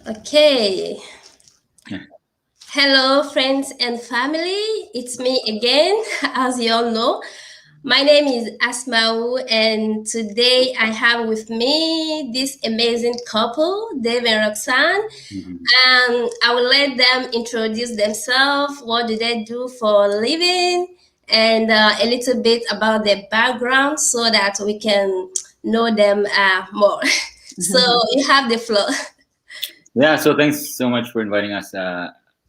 Okay. Hello, friends and family. It's me again, as you all know. My name is Asmau, and today I have with me this amazing couple, Dave and Roxanne. Mhm. I will let them introduce themselves. What do they do for a living? And a little bit about their background so that we can know them more. So you have the floor. Yeah, so thanks so much for inviting us.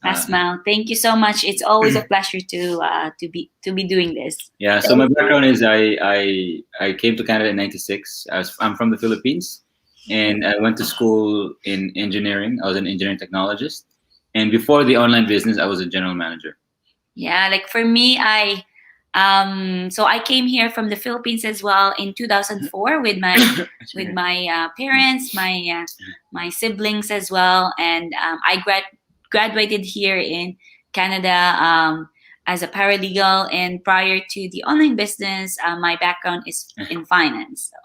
Asmal, thank you so much. It's always a pleasure to be doing this. Yeah, so my Thank background is I came to Canada in '96. I'm from the Philippines, and I went to school in engineering. I was an engineering technologist, and before the online business, I was a general manager. Yeah, like for me, I came here from the Philippines as well in 2004 with my parents, my siblings as well, and I graduated here in Canada as a paralegal. And prior to the online business, my background is in finance. So.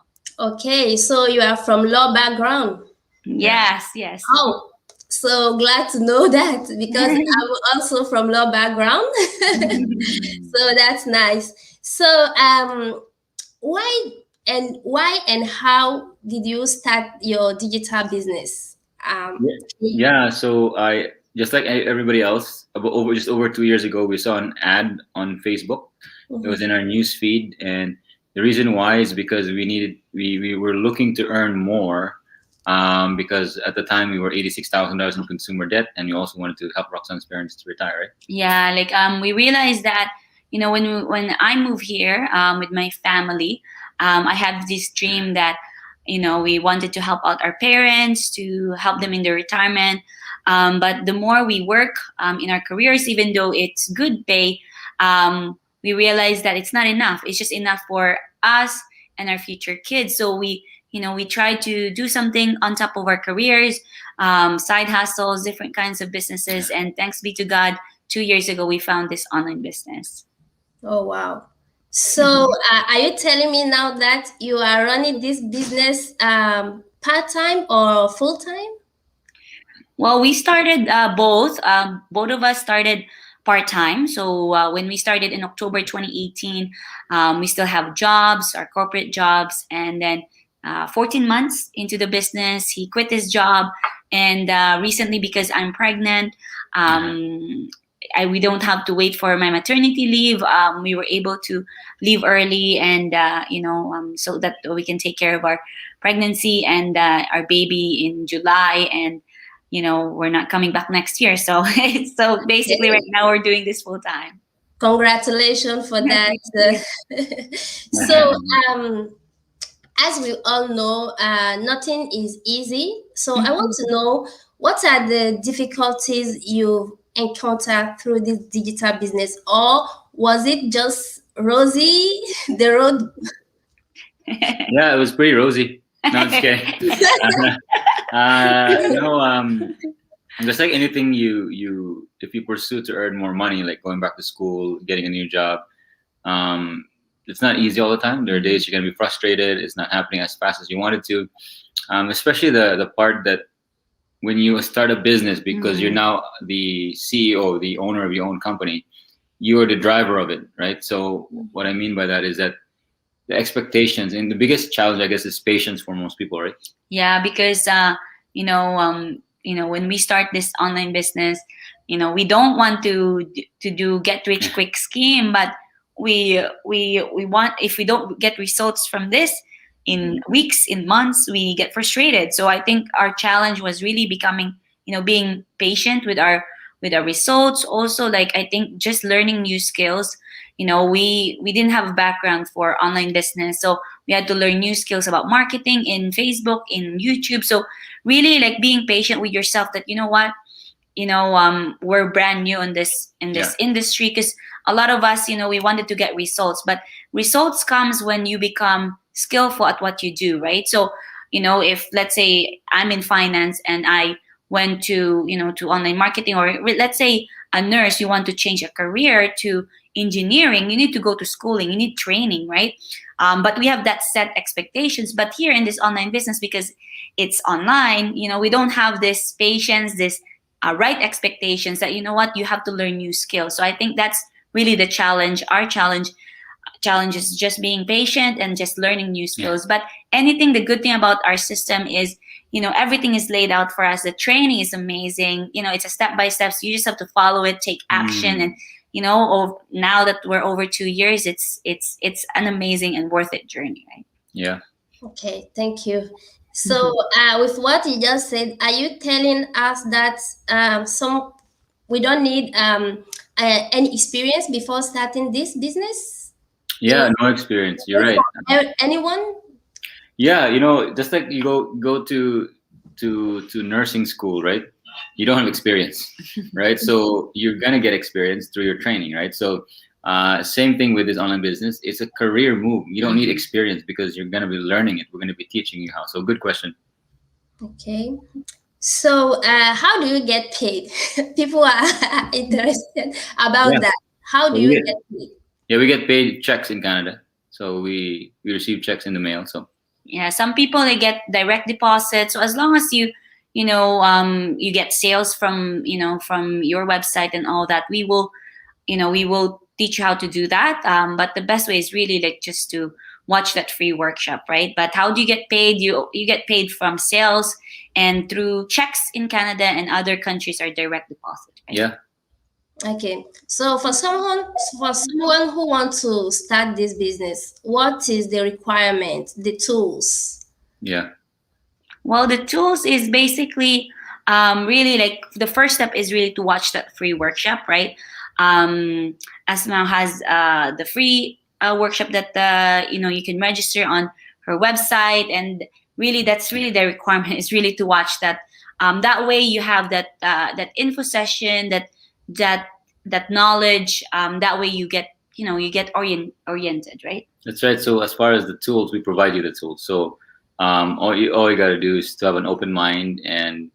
Okay, so you are from law background. Yes, yes. Oh, so glad to know that because I'm also from law background. So that's nice. So why why and how did you start your digital business? Yeah, yeah. So I just like everybody else, just over 2 years ago, we saw an ad on Facebook. It was Mhm. in our news feed, and the reason why is because we were looking to earn more, because at the time we were $86,000 in consumer debt, and we also wanted to help Roxanne's parents to retire. Right? Yeah, like we realized that when I moved here with my family, I had this dream that we wanted to help out our parents to help them in their retirement. But the more we work in our careers, even though it's good pay, we realized that it's not enough. It's just enough for us and our future kids. So we try to do something on top of our careers, side hustles, different kinds of businesses, and thanks be to God 2 years ago, we found this online business. Oh wow. So are you telling me now that you are running this business part-time or full-time? Well, we started both. Both of us started part time. So when we started in October 2018, we still have jobs, our corporate jobs. And then 14 months into the business, he quit his job. And recently, because I'm pregnant, we don't have to wait for my maternity leave. We were able to leave early, and so that we can take care of our pregnancy and our baby in July. And we're not coming back next year. So so basically, right Okay. now we're doing this full time. Congratulations for that. Thank you. So um, as we all know, nothing is easy. So I want Mhm. to know what are the difficulties you encountered through this digital business, or was it just rosy the road? Yeah, it was pretty rosy. No, I'm just kidding. No, just like anything if you pursue to earn more money, like going back to school, getting a new job, um, it's not easy all the time. There are days you're gonna be frustrated. It's not happening as fast as you wanted to. Especially the part that when you start a business, because you're Mhm. now the CEO, the owner of your own company, you are the driver of it, right? So what I mean by that is that the expectations and the biggest challenge, I guess, is patience for most people, right? Yeah, because when we start this online business, we don't want to do get rich quick scheme, but we want, if we don't get results from this in weeks, in months, we get frustrated. So I think our challenge was really becoming, being patient with our results. Also, like, I think just learning new skills. We didn't have a background for online business, so we had to learn new skills about marketing in Facebook, in YouTube. So really, like, being patient with yourself, that what, we're brand new in this industry, because a lot of us, we wanted to get results, but results comes when you become skillful at what you do, right? So if, let's say, I'm in finance and I went to online marketing, or let's say a nurse, you want to change a career to engineering, you need to go to schooling, you need training, right? But we have that set expectations. But here in this online business, because it's online, we don't have this patience, this right expectations that, you have to learn new skills. So I think that's really the challenge. Our challenge is just being patient and just learning new skills. But anything, the good thing about our system is, everything is laid out for us. The training is amazing. It's a step by step. So you just have to follow it, take action, and now that we're over 2 years, it's an amazing and worth it journey, right? Yeah. Okay, thank you. So, with what you just said, are you telling us that we don't need any experience before starting this business? Yeah, no experience. You're right. Anyone? Yeah, just like you go to nursing school, right? You don't have experience, right? So you're gonna get experience through your training, right? So same thing with this online business. It's a career move. You don't need experience because you're gonna be learning it. We're gonna be teaching you how. So good question. Okay. So how do you get paid? People are interested about that. How do you get paid? Yeah, we get paid checks in Canada. So we receive checks in the mail. So yeah, some people, they get direct deposits. So as long as you get sales from from your website and all that, we will teach you how to do that. But the best way is really like just to watch that free workshop, right? But how do you get paid? You get paid from sales and through checks in Canada, and other countries are direct deposit. Right? Yeah. Okay. So for someone who wants to start this business, what is the requirement, the tools? Yeah. Well, the tools is basically really like the first step is really to watch that free workshop, right? Asma has the free workshop that you can register on her website, and really that's really the requirement is really to watch that. That way you have that info session, that knowledge. That way you get oriented, right? That's right. So as far as the tools, we provide you the tools. So all you got to do is to have an open mind and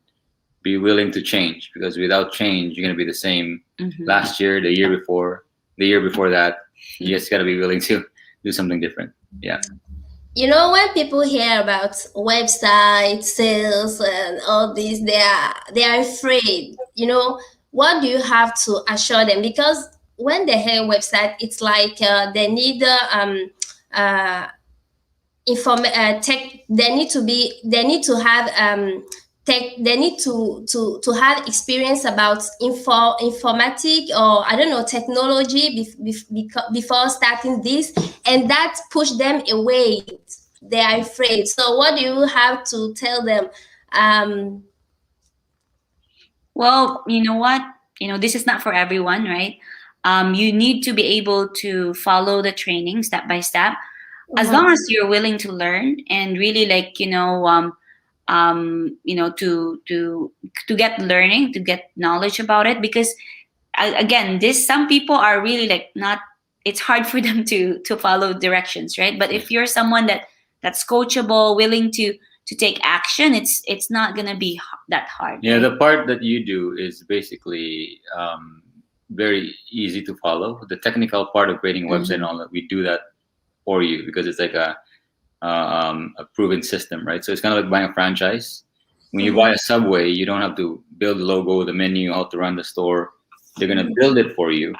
be willing to change, because without change, you're going to be the same last year, the year before that. You just got to be willing to do something different. Yeah. When people hear about website sales and all this, they are afraid. What do you have to assure them? Because when they hear website, it's like they need tech. They need to have tech. They need to have experience about informatic, or I don't know, technology before starting this, and that push them away. They are afraid. So what do you have to tell them? Well, you know what? This is not for everyone, right? You need to be able to follow the training step by step. As long as you're willing to learn and really like to get learning, to get knowledge about it, because again, some people are really like not. It's hard for them to follow directions, right? But if you're someone that's coachable, willing to take action, it's not gonna be that hard. Yeah, right? the part that you do is basically very easy to follow. The technical part of creating a website and all that, we do that for you, because it's like a proven system, right? So it's kind of like buying a franchise. When you buy a Subway, you don't have to build the logo, the menu, how to run the store. They're gonna build it for you.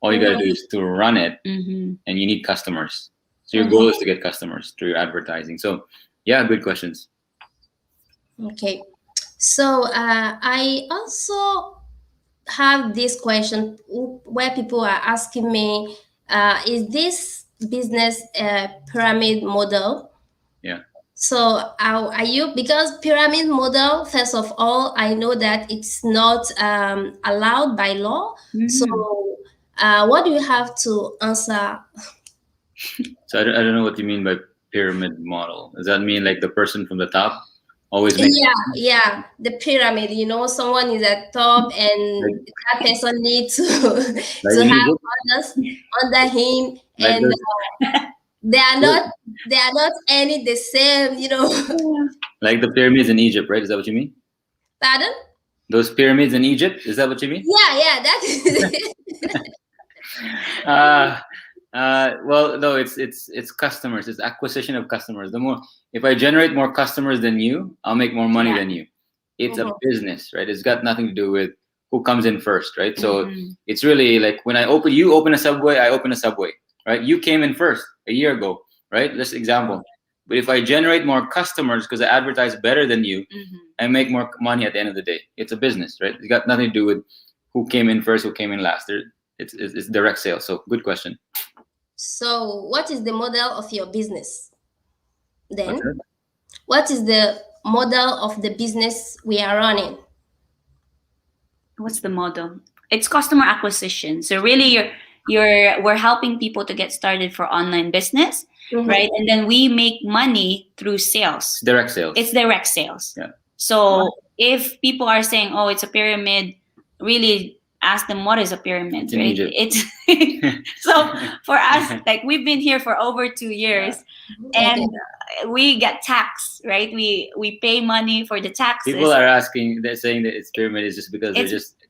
All you gotta do is to run it, and you need customers. So your goal is to get customers through your advertising. So yeah, good questions. Okay. So I also have this question where people are asking me, is this business a pyramid model? Yeah. So are you, because pyramid model, first of all, I know that it's not allowed by law. So what do you have to answer? So I don't know what you mean by pyramid model. Does that mean like the person from the top always makes? Yeah, the pyramid. Someone is at top, and that person needs to have others under him, Like and they are not any the same. Like the pyramids in Egypt, right? Is that what you mean? Pardon? Those pyramids in Egypt, is that what you mean? Yeah, that is. Well, no, it's customers. It's acquisition of customers. The more, if I generate more customers than you, I'll make more money Yeah. than you. It's a Mhm. business, right? It's got nothing to do with who comes in first, right? So Mhm. it's really like when you open a Subway, I open a Subway, right? You came in first a year ago, right? Just example. But if I generate more customers because I advertise better than you, Mhm. I make more money at the end of the day. It's a business, right? It's got nothing to do with who came in first, who came in last. It's direct sales. So good question. So, what is the model of your business What's then? that? What is the model of the business we are running? What's the model? It's customer acquisition. So really, we're helping people to get started for online business, right? Mhm. And then we make money through sales. Direct sales. It's direct sales. Yeah. So if people are saying, "Oh, it's a pyramid," really ask them what is a pyramid, It's in right? Egypt. It's so for us, like we've been here for over 2 years, Okay. and we get taxed, right? We pay money for the taxes. People are asking, they're saying that it's pyramid is just because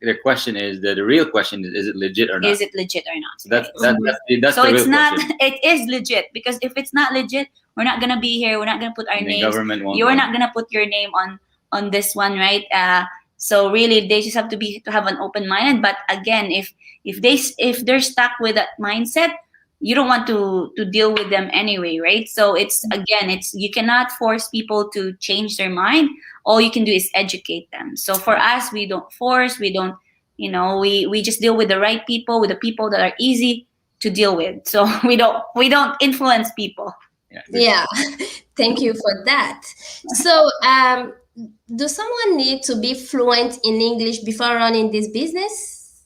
their question is that the real question is it legit or not? Is it legit or not? So that's right? that's So the real it's not. question. It is legit because if it's not legit, we're not gonna be here. We're not gonna put our And the names. government won't You're want not gonna put your name on this one, right? So really, they just have to have an open mind. But again, if they're stuck with that mindset, you don't want to deal with them anyway, right? So it's you cannot force people to change their mind. All you can do is educate them. So for us, we don't force. We don't. We just deal with the right people, with the people that are easy to deal with. So we don't influence people. Yeah. Good. Yeah. Thank you for that. So, do someone need to be fluent in English before running this business?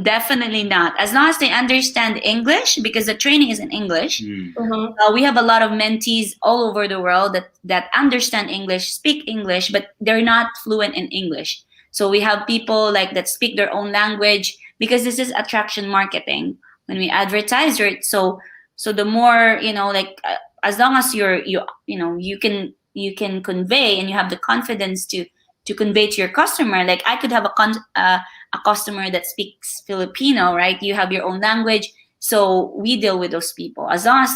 Definitely not. As long as they understand English, because the training is in English. Mm. Mhm. We have a lot of mentees all over the world that understand English, speak English, but they're not fluent in English. So we have people like that speak their own language because this is attraction marketing. When we advertise it, so the more like as long as you can convey and you have the confidence to convey to your customer. Like I could have a customer that speaks Filipino, right? You have your own language. So we deal with those people as long as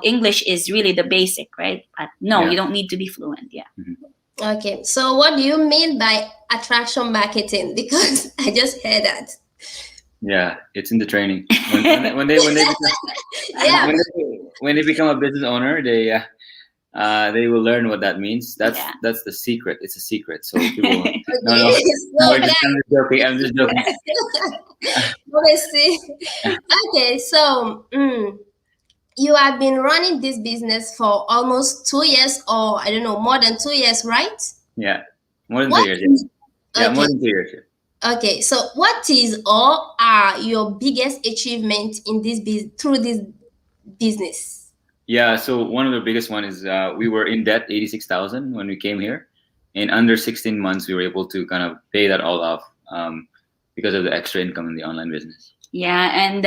English is really the basic, right? But no, Yeah. you don't need to be fluent. Yeah. Okay. So, what do you mean by attraction marketing? Because I just heard that. Yeah, it's in the training. When they Yeah. when they become a business owner, they will learn what that means. That's Yeah. that's the secret. It's a secret. So people, no, Okay. no, So, I'm just joking. I'm just joking. let's see. Okay. So, you have been running this business for almost 2 years, or I don't know, more than 2 years, right? Yeah, more than 2 What years. is Yeah, more okay? than 2 years. Yeah. Okay, so what is or are your biggest achievement in through this business? Yeah, so one of the biggest one is we were in debt 86,000 when we came here. In under 16 months, we were able to kind of pay that all off because of the extra income in the online business. Yeah, and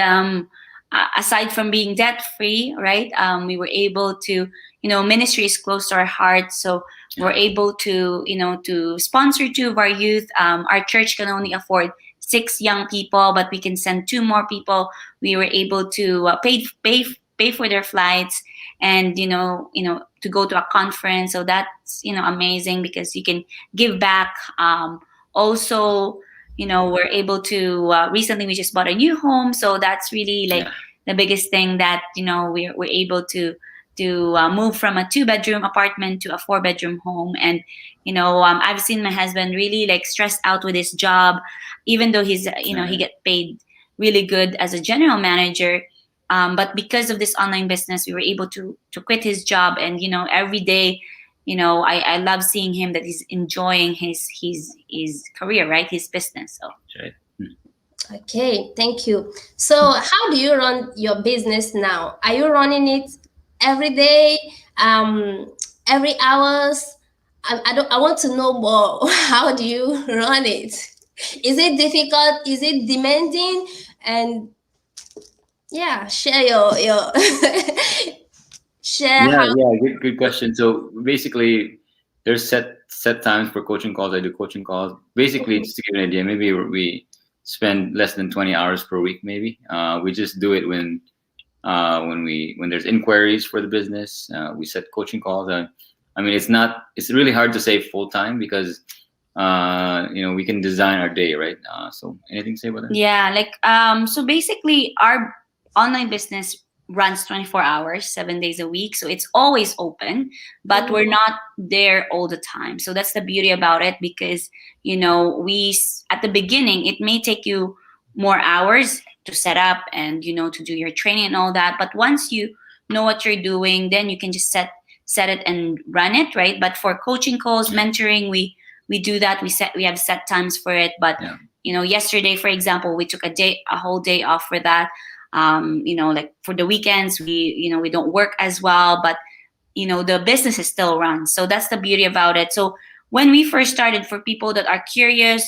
aside from being debt free, right? We were able to, ministry is close to our heart, so we're able to, to sponsor 2 of our youth. Our church can only afford 6 young people, but we can send 2 more people. We were able to pay for their flights and to go to a conference. So that's amazing because you can give back. Also, we're able to recently we just bought a new home, so that's really like the biggest thing that we're able to move from a 2-bedroom apartment to a 4-bedroom home. And I've seen my husband really like stressed out with his job, even though he's he get paid really good as a general manager. But because of this online business, we were able to quit his job, and every day, I love seeing him that he's enjoying his career, right? His business. So Right. Okay, thank you. So, how do you run your business now? Are you running it every day, every hours? I don't. I want to know more. How do you run it? Is it difficult? Is it demanding? And yeah, share your share Yeah, how. yeah, good question. So basically, there's set times for coaching calls. I do coaching calls. Basically, just to give you an idea, maybe we spend less than 20 hours per week, maybe. We just do it when there's inquiries for the business. We set coaching calls. I mean, it's really hard to say full time because we can design our day, right? So anything to say about that? Yeah, like so basically our online business runs 24 hours, 7 days a week. So it's always open, but we're not there all the time. So that's the beauty about it, because at the beginning it may take you more hours to set up and to do your training and all that. But once you know what you're doing, then you can just set it and run it, right? But for coaching calls, mentoring, we do that. We have set times for it. But yesterday, for example, we took a whole day off for that. Like for the weekends, we don't work as well, but the business is still run. So that's the beauty about it. So when we first started, for people that are curious,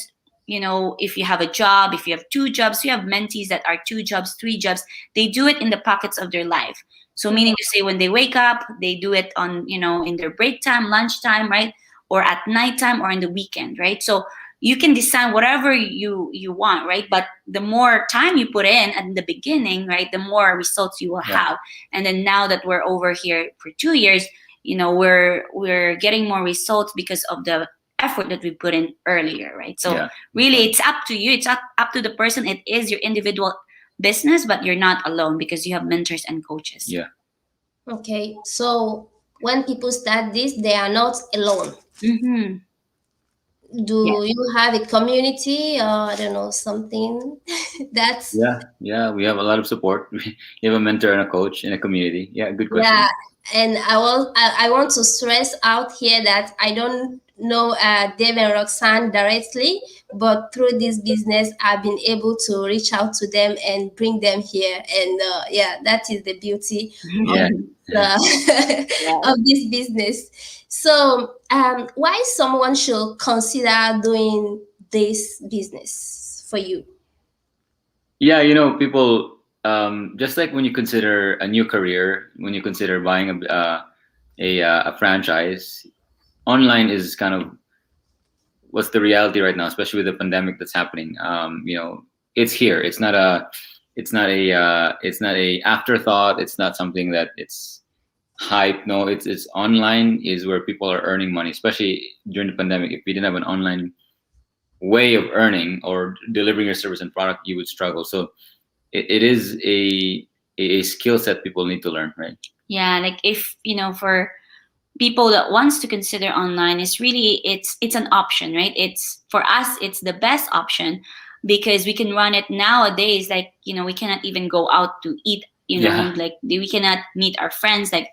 if you have a job, if you have two jobs, you have mentees that are 2 jobs, 3 jobs, they do it in the pockets of their life. So meaning to say, when they wake up, they do it on, in their break time, lunchtime, right? Or at nighttime or in the weekend, right? So you can design whatever you want, right? But the more time you put in at the beginning, right, the more results you will have. And then now that we're over here for 2 years, we're getting more results because of the effort that we put in earlier, right? So really, it's up to you. It's up to the person. It is your individual business, but you're not alone because you have mentors and coaches. Yeah. Okay, so when people start this, they are not alone. Mm-hmm. Do you have a community or I don't know, something that's yeah, we have a lot of support. You have a mentor and a coach in a community. Yeah, good question. Yeah, and I want to stress out here that I don't know Dave and Roxanne directly, but through this business, I've been able to reach out to them and bring them here. And that is the beauty of this business. So, why someone should consider doing this business for you? Yeah, people, just like when you consider a new career, when you consider buying a franchise, online is kind of what's the reality right now, especially with the pandemic that's happening. It's here. It's not a afterthought. It's not something that it's hype. No, it's online is where people are earning money, especially during the pandemic. If we didn't have an online way of earning or delivering your service and product, you would struggle. So it is a skill set people need to learn, right? Yeah, like if for people that wants to consider online, is really it's an option, right? It's for us, it's the best option because we can run it nowadays. Like we cannot even go out to eat. Like we cannot meet our friends like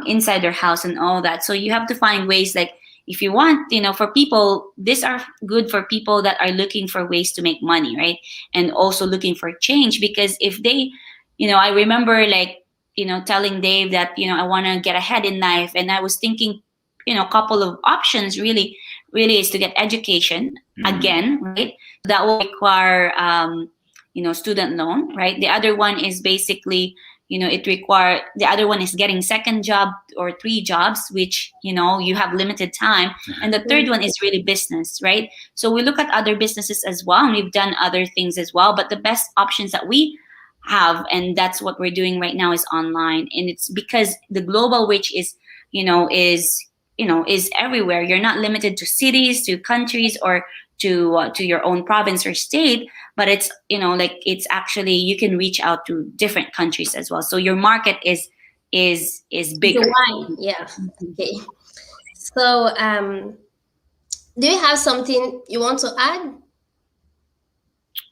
inside their house and all that. So you have to find ways, like if you want, for people, these are good for people that are looking for ways to make money, right? And also looking for change, because if they, I remember like, telling Dave that, I want to get ahead in life. And I was thinking, a couple of options really is to get education again, right? That will require, student loan, right? The other one is basically, the other one is getting second job or 3 jobs, which, you have limited time. And the third one is really business, right? So we look at other businesses as well, and we've done other things as well. But the best options that we have, and that's what we're doing right now, is online. And it's because the global reach is everywhere. You're not limited to cities, to countries, or to your own province or state, but it's it's actually, you can reach out to different countries as well. So your market is bigger. Yeah. Okay. So do you have something you want to add?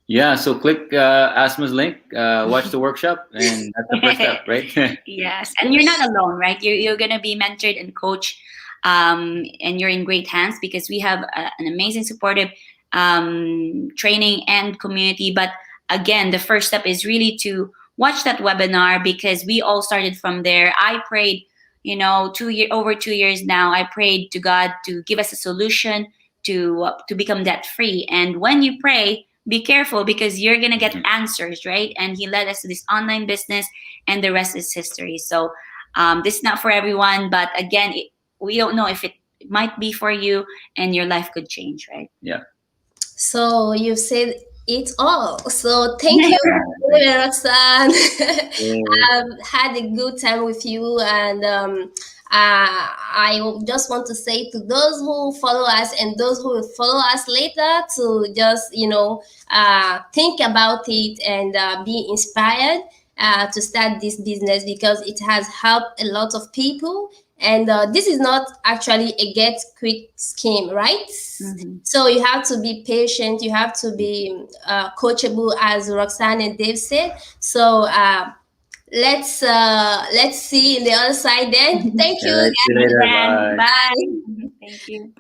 Yeah, so click Asma's link, watch the workshop, and that's the first step, right? Yes, and you're not alone, right? You're gonna be mentored and coached, and you're in great hands because we have an amazing, supportive training and community. But again, the first step is really to watch that webinar, because we all started from there. I prayed, over 2 years now, I prayed to God to give us a solution to become debt free. And when you pray, be careful, because you're gonna get answers, right? And He led us to this online business, and the rest is history. So this is not for everyone, but again, we don't know if it might be for you, and your life could change, right? Yeah. So you've said it's all. So thank you, Roxanne. Yeah. I've had a good time with you, and I just want to say to those who follow us and those who will follow us later to just think about it and be inspired to start this business because it has helped a lot of people. And this is not actually a get quick scheme, right? Mhm. So you have to be patient. You have to be coachable, as Roxanne and Dave said. So let's see in the other side. Then thank All you, right. See you See you later. then. Bye. Bye. guys. Thank you.